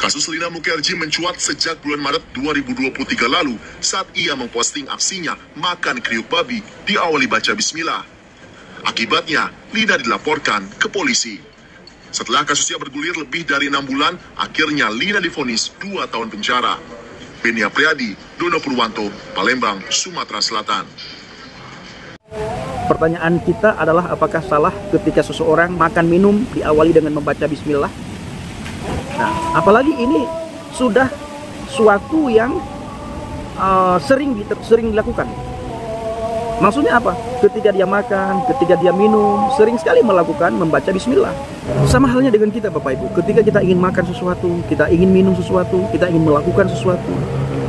Kasus Lina Mukherjee mencuat sejak bulan Maret 2023 lalu saat ia memposting aksinya makan kriuk babi diawali baca bismillah. Akibatnya, Lina dilaporkan ke polisi. Setelah kasusnya bergulir lebih dari 6 bulan, akhirnya Lina divonis 2 tahun penjara. Benia Priadi, Dono Purwanto, Palembang, Sumatera Selatan. Pertanyaan kita adalah apakah salah ketika seseorang makan minum diawali dengan membaca bismillah? Nah, apalagi ini sudah suatu yang sering dilakukan. Maksudnya apa? Ketika dia makan, ketika dia minum, sering sekali melakukan membaca bismillah. Sama halnya dengan kita Bapak Ibu. Ketika kita ingin makan sesuatu, kita ingin minum sesuatu, kita ingin melakukan sesuatu,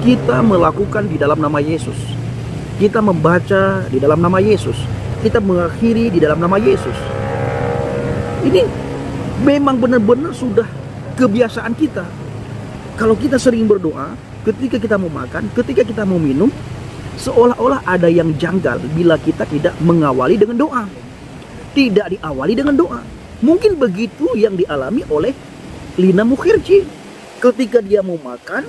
kita melakukan di dalam nama Yesus. Kita membaca di dalam nama Yesus. Kita mengakhiri di dalam nama Yesus. Ini memang benar-benar sudah kebiasaan kita. Kalau kita sering berdoa, ketika kita mau makan, ketika kita mau minum, seolah-olah ada yang janggal bila kita tidak mengawali dengan doa. Tidak diawali dengan doa. Mungkin begitu yang dialami oleh Lina Mukherjee. Ketika dia mau makan,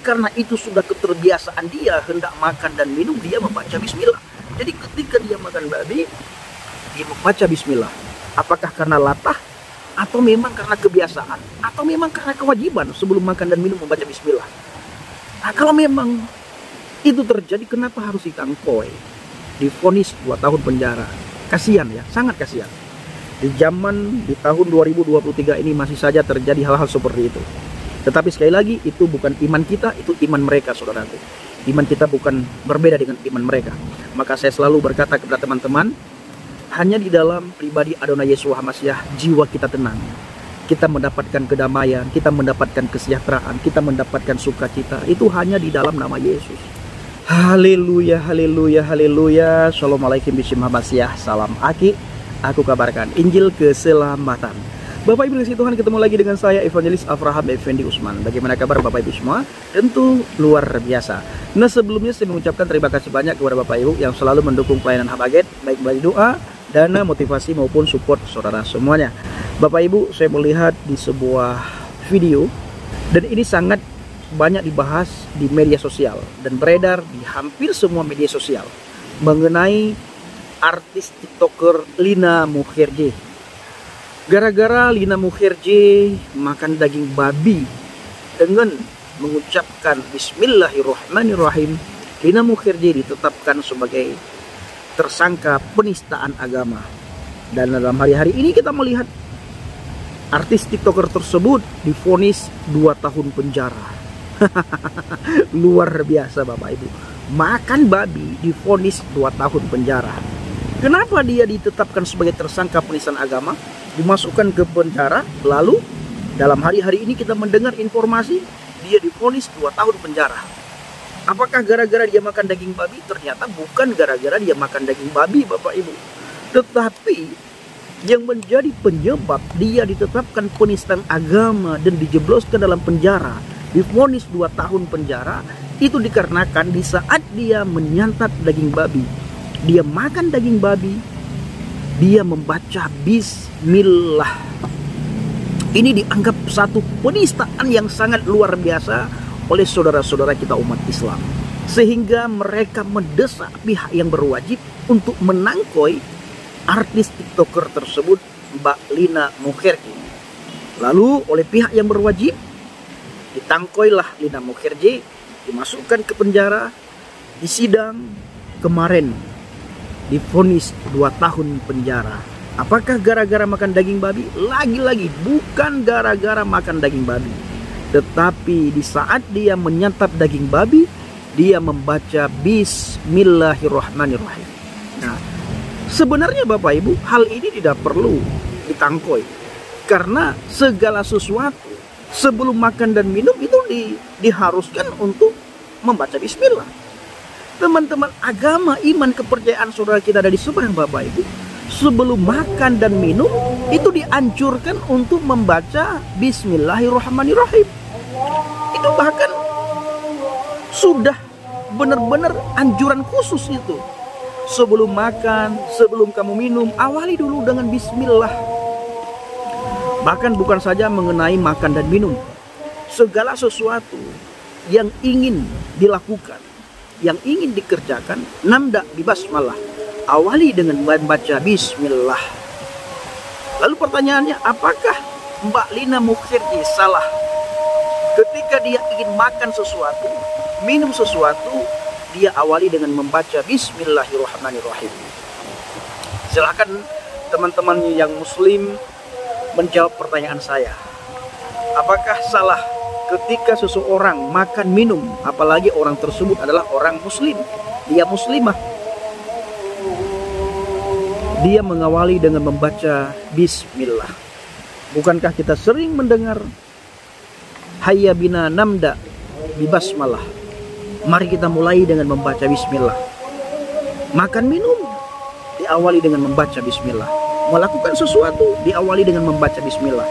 karena itu sudah keterbiasaan dia hendak makan dan minum, dia membaca bismillah. Jadi ketika dia makan babi, dia membaca bismillah. Apakah karena latah? Atau memang karena kebiasaan? Atau memang karena kewajiban sebelum makan dan minum membaca bismillah? Nah, kalau memang itu terjadi, kenapa harus ditangkoi, divonis 2 tahun penjara? Kasihan ya, sangat kasihan. Di tahun 2023 ini masih saja terjadi hal-hal seperti itu. Tetapi sekali lagi, itu bukan iman kita, itu iman mereka, saudaraku. Iman kita bukan berbeda dengan iman mereka. Maka saya selalu berkata kepada teman-teman, hanya di dalam pribadi Adonai Yesus Hamasyah jiwa kita tenang. Kita mendapatkan kedamaian, kita mendapatkan kesejahteraan, kita mendapatkan sukacita. Itu hanya di dalam nama Yesus. Haleluya, haleluya, haleluya. Assalamualaikum bismillahirrahmanirrahim. Salam Aki. Aku kabarkan Injil keselamatan. Bapak Ibu di Tuhan, ketemu lagi dengan saya Evangelis Avraham Effendi Usman. Bagaimana kabar Bapak Ibu semua? Tentu luar biasa. Nah, sebelumnya saya mengucapkan terima kasih banyak kepada Bapak Ibu yang selalu mendukung pelayanan Habaget, baik melalui doa, dana, motivasi maupun support saudara semuanya. Bapak Ibu, saya melihat di sebuah video dan ini sangat banyak dibahas di media sosial dan beredar di hampir semua media sosial mengenai artis TikToker Lina Mukherjee. Gara-gara Lina Mukherjee makan daging babi dengan mengucapkan Bismillahirrahmanirrahim, Lina Mukherjee ditetapkan sebagai tersangka penistaan agama. Dan dalam hari-hari ini kita melihat artis TikToker tersebut divonis 2 tahun penjara. Luar biasa Bapak Ibu. Makan babi divonis 2 tahun penjara. Kenapa dia ditetapkan sebagai tersangka penistaan agama, dimasukkan ke penjara, lalu dalam hari-hari ini kita mendengar informasi dia divonis 2 tahun penjara? Apakah gara-gara dia makan daging babi? Ternyata bukan gara-gara dia makan daging babi Bapak Ibu. Tetapi yang menjadi penyebab dia ditetapkan penistaan agama dan dijebloskan dalam penjara, divonis 2 tahun penjara, itu dikarenakan di saat dia menyantap daging babi, dia makan daging babi, dia membaca bismillah. Ini dianggap satu penistaan yang sangat luar biasa oleh saudara-saudara kita umat Islam, sehingga mereka mendesak pihak yang berwajib untuk menangkoi artis TikToker tersebut, Mbak Lina Mukherjee. Lalu oleh pihak yang berwajib ditangkoilah Lina Mukherjee, dimasukkan ke penjara, disidang kemarin divonis 2 tahun penjara. Apakah gara-gara makan daging babi? Lagi-lagi bukan gara-gara makan daging babi, tetapi di saat dia menyantap daging babi, dia membaca Bismillahirrahmanirrahim. Nah, sebenarnya Bapak Ibu, hal ini tidak perlu ditangkoi, karena segala sesuatu sebelum makan dan minum itu diharuskan untuk membaca bismillah. Teman-teman, agama, iman, kepercayaan saudara kita dari seberang Bapak Ibu, sebelum makan dan minum itu dianjurkan untuk membaca Bismillahirrahmanirrahim. Itu bahkan sudah benar-benar anjuran khusus itu. Sebelum makan, sebelum kamu minum, awali dulu dengan bismillah. Bahkan bukan saja mengenai makan dan minum, segala sesuatu yang ingin dilakukan, yang ingin dikerjakan, namda bibasmalah, awali dengan membaca bismillah. Lalu pertanyaannya, apakah Mbak Lina Mukherjee salah ketika dia ingin makan sesuatu, minum sesuatu, dia awali dengan membaca bismillahirrahmanirrahim? Silakan teman-teman yang muslim menjawab pertanyaan saya. Apakah salah ketika seseorang makan minum, apalagi orang tersebut adalah orang muslim, dia muslimah, dia mengawali dengan membaca bismillah? Bukankah kita sering mendengar hayya bina namda bibasmalah, mari kita mulai dengan membaca bismillah. Makan minum diawali dengan membaca bismillah, melakukan sesuatu diawali dengan membaca bismillah,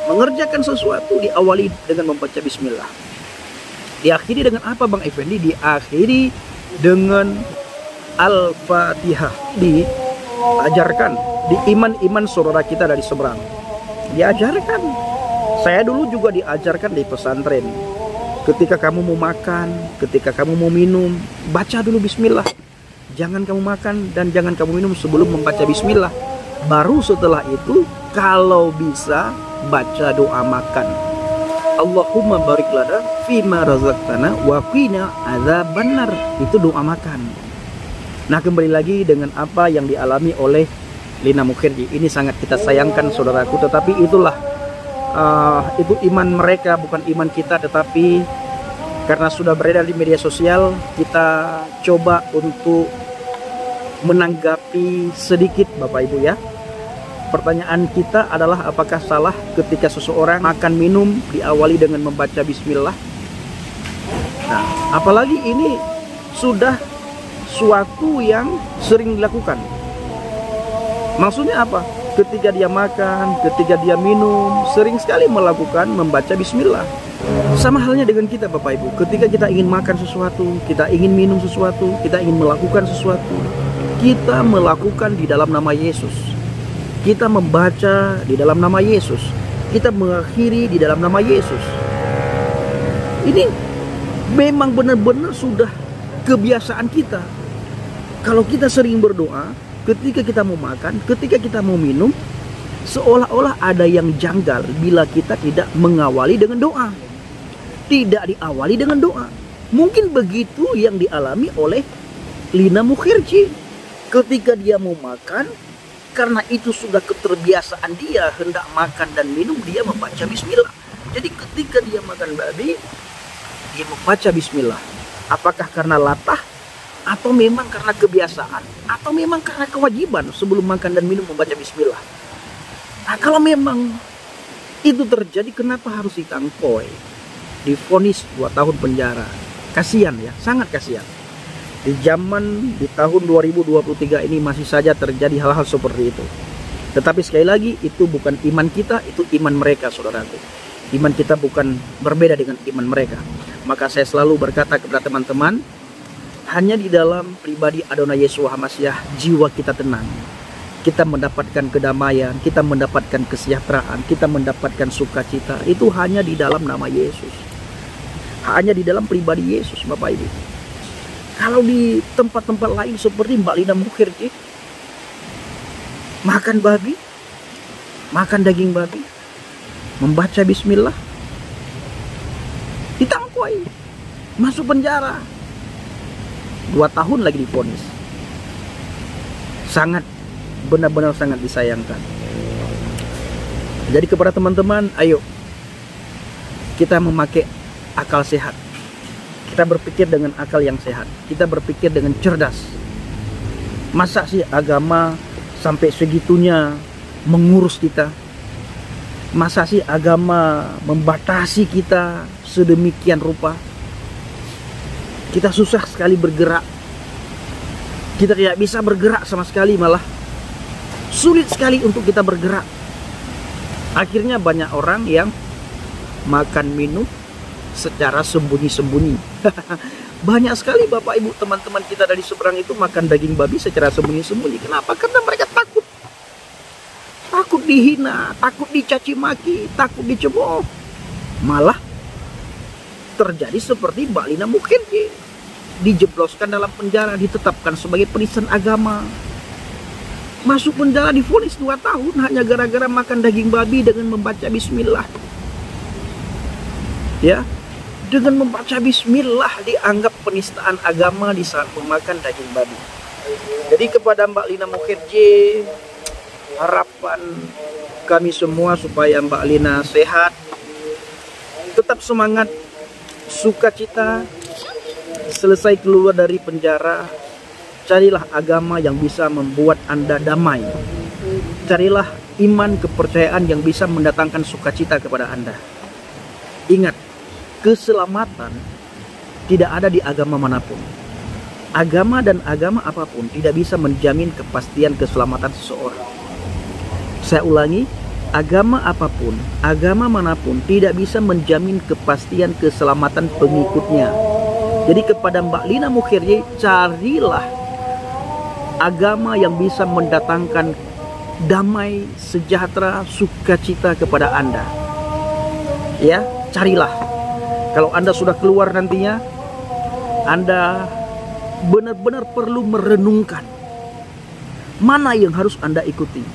mengerjakan sesuatu diawali dengan membaca bismillah. Diakhiri dengan apa Bang Effendi? Diakhiri dengan Al-Fatihah. Diajarkan di iman-iman saudara kita dari seberang, diajarkan. Saya dulu juga diajarkan di pesantren. Ketika kamu mau makan, ketika kamu mau minum, baca dulu bismillah. Jangan kamu makan dan jangan kamu minum sebelum membaca bismillah. Baru setelah itu kalau bisa baca doa makan. Allahumma barik lana fima razaqtana wa qina adzabannar. Itu doa makan. Nah, kembali lagi dengan apa yang dialami oleh Lina Mukherjee. Ini sangat kita sayangkan saudaraku, tetapi itulah itu iman mereka, bukan iman kita. Tetapi karena sudah beredar di media sosial, kita coba untuk menanggapi sedikit Bapak Ibu ya. Pertanyaan kita adalah, apakah salah ketika seseorang makan minum diawali dengan membaca bismillah? Nah, apalagi ini sudah suatu yang sering dilakukan. Maksudnya apa? Ketika dia makan, ketika dia minum, sering sekali melakukan membaca bismillah. Sama halnya dengan kita Bapak Ibu. Ketika kita ingin makan sesuatu, kita ingin minum sesuatu, kita ingin melakukan sesuatu, kita melakukan di dalam nama Yesus. Kita membaca di dalam nama Yesus. Kita mengakhiri di dalam nama Yesus. Ini memang benar-benar sudah kebiasaan kita. Kalau kita sering berdoa, ketika kita mau makan, ketika kita mau minum, seolah-olah ada yang janggal bila kita tidak mengawali dengan doa. Tidak diawali dengan doa. Mungkin begitu yang dialami oleh Lina Mukherjee. Ketika dia mau makan, karena itu sudah keterbiasaan dia hendak makan dan minum, dia membaca bismillah. Jadi ketika dia makan babi, dia membaca bismillah. Apakah karena latah, atau memang karena kebiasaan, atau memang karena kewajiban sebelum makan dan minum membaca bismillah? Nah, kalau memang itu terjadi, kenapa harus ditangkoi, divonis 2 tahun penjara? Kasihan ya, sangat kasihan. Di tahun 2023 ini masih saja terjadi hal-hal seperti itu. Tetapi sekali lagi, itu bukan iman kita, itu iman mereka saudaraku. Iman kita bukan berbeda dengan iman mereka. Maka saya selalu berkata kepada teman-teman, hanya di dalam pribadi Adonai Yesus Hamasyah jiwa kita tenang. Kita mendapatkan kedamaian, kita mendapatkan kesejahteraan, kita mendapatkan sukacita. Itu hanya di dalam nama Yesus. Hanya di dalam pribadi Yesus Bapak Ibu. Kalau di tempat-tempat lain seperti Mbak Lina Mukherjee, makan babi, makan daging babi, membaca bismillah, ditangkoi, masuk penjara, 2 tahun lagi divonis. Sangat, benar-benar sangat disayangkan. Jadi kepada teman-teman, ayo kita memakai akal sehat. Kita berpikir dengan akal yang sehat. Kita berpikir dengan cerdas. Masa sih agama sampai segitunya mengurus kita? Masa sih agama membatasi kita sedemikian rupa? Kita susah sekali bergerak. Kita tidak bisa bergerak sama sekali, malah sulit sekali untuk kita bergerak. Akhirnya banyak orang yang makan minum secara sembunyi-sembunyi. Banyak sekali Bapak Ibu, teman-teman kita dari seberang itu makan daging babi secara sembunyi-sembunyi. Kenapa? Karena mereka takut. Takut dihina, takut dicaci maki, takut dicemooh. Malah terjadi seperti Mbak Lina Mukherjee, dijebloskan dalam penjara, ditetapkan sebagai penistaan agama, masuk penjara, divonis 2 tahun hanya gara-gara makan daging babi dengan membaca bismillah. Ya, dengan membaca bismillah dianggap penistaan agama di saat memakan daging babi. Jadi kepada Mbak Lina Mukherjee, harapan kami semua supaya Mbak Lina sehat, tetap semangat, sukacita, selesai keluar dari penjara, carilah agama yang bisa membuat Anda damai. Carilah iman, kepercayaan yang bisa mendatangkan sukacita kepada Anda. Ingat, keselamatan tidak ada di agama manapun. Agama dan agama apapun tidak bisa menjamin kepastian keselamatan seseorang. Saya ulangi, agama apapun, agama manapun tidak bisa menjamin kepastian keselamatan pengikutnya. Jadi kepada Mbak Lina Mukherjee, carilah agama yang bisa mendatangkan damai, sejahtera, sukacita kepada Anda. Ya, carilah. Kalau Anda sudah keluar nantinya, Anda benar-benar perlu merenungkan mana yang harus Anda ikuti,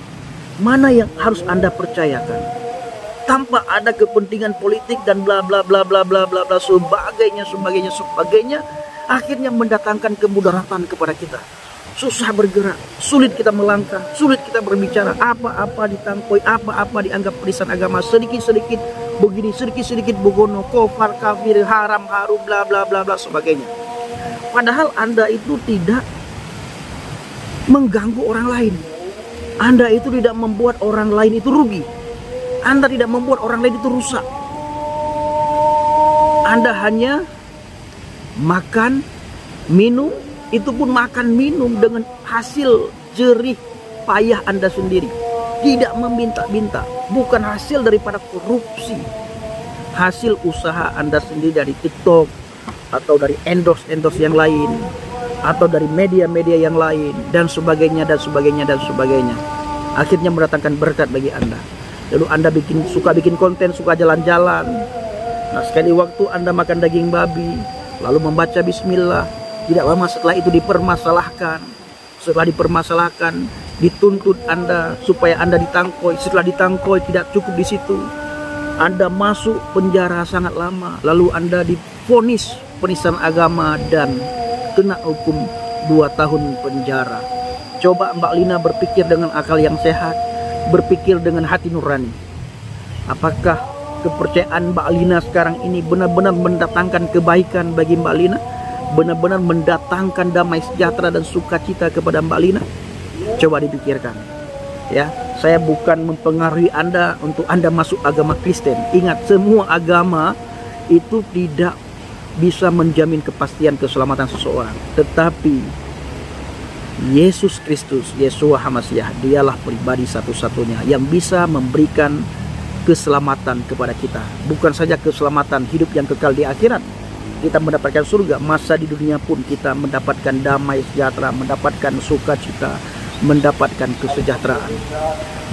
mana yang harus Anda percayakan, tanpa ada kepentingan politik dan bla bla bla bla bla bla bla sebagainya, akhirnya mendatangkan kemudaratan kepada kita. Susah bergerak, sulit kita melangkah, sulit kita berbicara, apa-apa ditangkoi, apa-apa dianggap penistaan agama, sedikit-sedikit begini, sedikit-sedikit begono, kofar, kafir, haram, harum, bla bla bla bla sebagainya. Padahal Anda itu tidak mengganggu orang lain. Anda itu tidak membuat orang lain itu rugi. Anda tidak membuat orang lain itu rusak. Anda hanya makan, minum, itu pun makan minum dengan hasil jerih payah Anda sendiri. Tidak meminta-minta, bukan hasil daripada korupsi. Hasil usaha Anda sendiri dari TikTok, atau dari endorse yang lain, atau dari media-media yang lain, dan sebagainya, dan sebagainya, dan sebagainya. Akhirnya mendatangkan berkat bagi Anda. Lalu Anda suka bikin konten, suka jalan-jalan. Nah, sekali waktu Anda makan daging babi, lalu membaca bismillah. Tidak lama setelah itu dipermasalahkan. Setelah dipermasalahkan, dituntut Anda supaya Anda ditangkoi. Setelah ditangkoi tidak cukup di situ, Anda masuk penjara sangat lama. Lalu Anda divonis penistaan agama dan kena hukum 2 tahun penjara. Coba Mbak Lina berpikir dengan akal yang sehat, berpikir dengan hati nurani. Apakah kepercayaan Mbak Lina sekarang ini benar-benar mendatangkan kebaikan bagi Mbak Lina? Benar-benar mendatangkan damai sejahtera dan sukacita kepada Mbak Lina? Coba dipikirkan. Ya, saya bukan mempengaruhi Anda untuk Anda masuk agama Kristen. Ingat, semua agama itu tidak bisa menjamin kepastian keselamatan seseorang. Tetapi Yesus Kristus, Yeshua HaMashiach, dialah pribadi satu-satunya yang bisa memberikan keselamatan kepada kita. Bukan saja keselamatan hidup yang kekal di akhirat, kita mendapatkan surga, masa di dunia pun kita mendapatkan damai sejahtera, mendapatkan sukacita, mendapatkan kesejahteraan.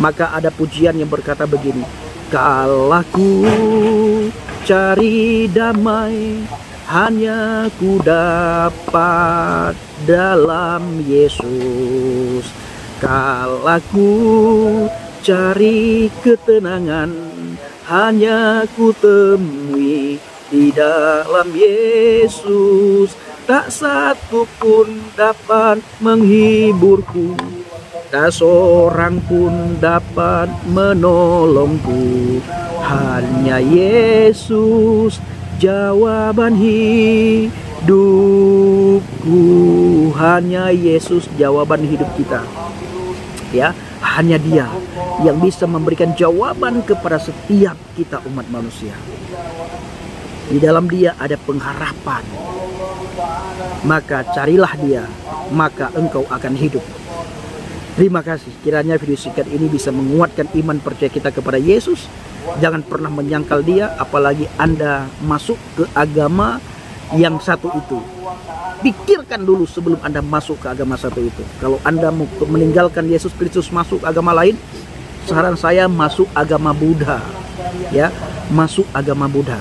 Maka ada pujian yang berkata begini, "Kalaku cari damai, hanya ku dapat dalam Yesus. Kalaku cari ketenangan, hanya ku temui di dalam Yesus. Tak satu pun dapat menghiburku, tak seorang pun dapat menolongku. Hanya Yesus jawaban hidupku. Hanya Yesus jawaban hidup kita. Ya, hanya Dia yang bisa memberikan jawaban kepada setiap kita umat manusia. Di dalam Dia ada pengharapan. Maka carilah Dia, maka engkau akan hidup. Terima kasih. Kiranya video singkat ini bisa menguatkan iman percaya kita kepada Yesus. Jangan pernah menyangkal Dia, apalagi Anda masuk ke agama yang satu itu. Pikirkan dulu sebelum Anda masuk ke agama satu itu. Kalau Anda mau meninggalkan Yesus Kristus masuk agama lain, saran saya masuk agama Buddha. Ya, masuk agama Buddha.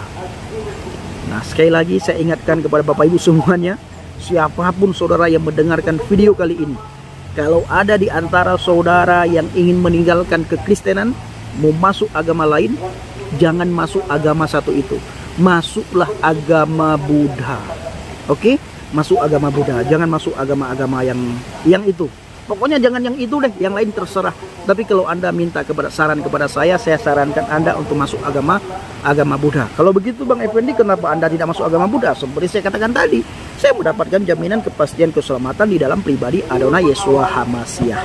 Nah, sekali lagi saya ingatkan kepada Bapak Ibu semuanya, siapapun saudara yang mendengarkan video kali ini, kalau ada di antara saudara yang ingin meninggalkan kekristenan, mau masuk agama lain, jangan masuk agama satu itu. Masuklah agama Buddha. Oke? Masuk agama Buddha, jangan masuk agama-agama yang itu. Pokoknya jangan yang itu deh, yang lain terserah. Tapi kalau Anda minta saran kepada saya sarankan Anda untuk masuk agama Buddha. Kalau begitu Bang Effendi, kenapa Anda tidak masuk agama Buddha? Seperti saya katakan tadi, saya mendapatkan jaminan kepastian keselamatan di dalam pribadi Adonai Yeshua HaMashiach.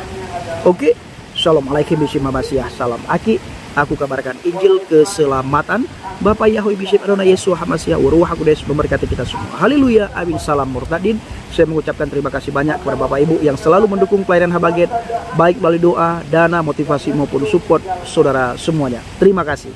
Oke, Shalom alaikum bishim Mashiach, salam aki. Aku kabarkan Injil keselamatan. Bapak Yahweh Bishop Adonai Yeshua HaMashiach Waruah Kudus memberkati kita semua. Haleluya, amin, salam murtadin. Saya mengucapkan terima kasih banyak kepada Bapak Ibu yang selalu mendukung pelayanan Habaget, baik melalui doa, dana, motivasi maupun support saudara semuanya. Terima kasih.